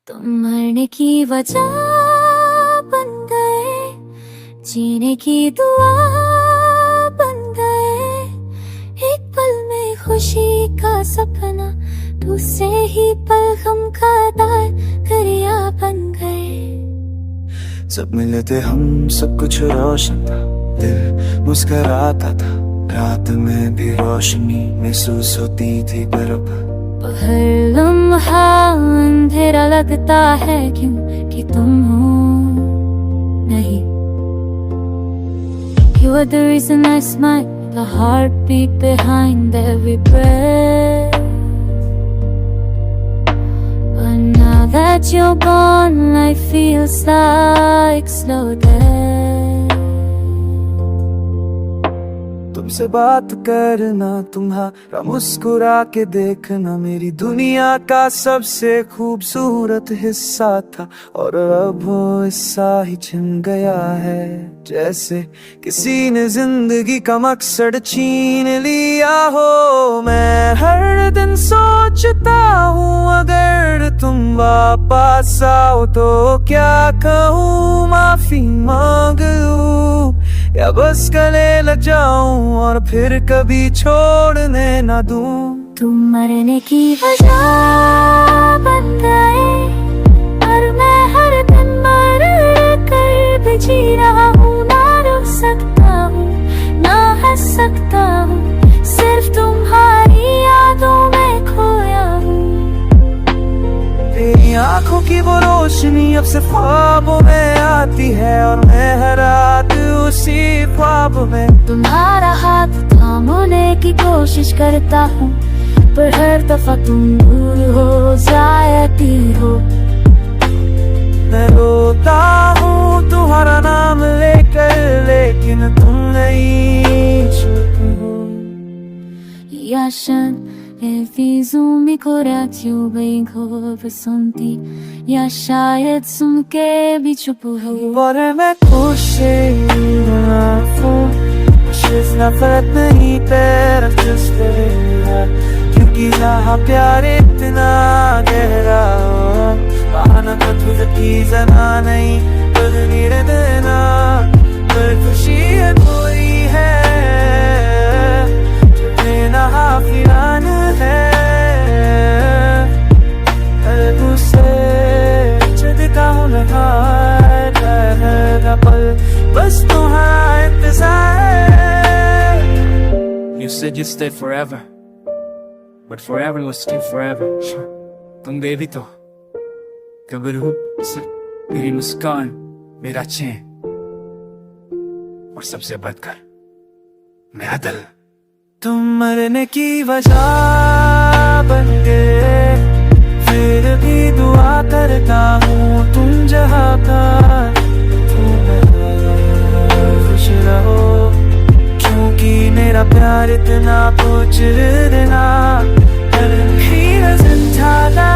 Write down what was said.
तुम मरने की वजह बन गए, जीने की दुआ बन गए। एक पल में खुशी का सपना, दूसरे ही पल गम का दरिया बन गए। सब मिले थे हम, सब कुछ रोशन था, दिल मुस्कुराता था, रात में भी रोशनी महसूस होती थी बराबर। हर लम्हा अंधेरा लगता है क्योंकि तुम हो नहीं। You are the reason I smile, the heartbeat behind every breath. But now that you're gone, life feels like slow death. तुमसे बात करना, तुम्हारा मुस्कुरा के देखना मेरी दुनिया का सबसे खूबसूरत हिस्सा था। और अब वो हिस्सा ही छिन गया है, जैसे किसी ने जिंदगी का मकसद छीन लिया हो। मैं हर दिन सोचता हूँ, अगर तुम वापस आओ तो क्या कहूँ, माफी मांग लूं या बस गले लग जाऊं और फिर कभी छोड़ने ना दूं। तुम मरने की वजह बन गए और मैं हर दिन मर कर भी जी रहा हूँ। ना रुक सकता हूँ, ना हंस सकता हूँ, सिर्फ तुम्हारी यादों में खोया हूँ। तेरी आंखों की वो रोशनी अब सिर्फ ख्वाबों में आती है, और मैं हर रात उसी ख्वाब में तुम्हारा हाथ थामने की कोशिश करता हूँ, पर हर दफा तुम दूर हो जाती हो। मैं रोता हूँ तुम्हारा नाम लेकर, लेकिन तुम नहीं छूती हो। Ja schön, wieso mich kurat you bem hovesanti. Ja शायद सुन के भी चुप हो। और मैं खुश नफरत नहीं तेरा जिससे है, क्योंकि यहाँ प्यार इतना गहरा हो। बहाना का तुझे जना नहीं, तुझ नीरे देना, पर खुशी है कोई है, देना हाफिरान है। तुझसे चढ़ता हूँ लगा पल, बस तुम्हारा इंतजार है। You said you'd stay forever, but forever was still forever. तुम गए भी तो कब्र से मेरी मुस्कान, मेरा चैन, और सबसे बढ़कर मेरा दिल। तुम मरने की वजह बन गए, फिर भी दुआ करता हूँ तुम जहाँ का खुश रहो, क्योंकि मेरा प्यार इतना कुछ देना हर भी समझाता।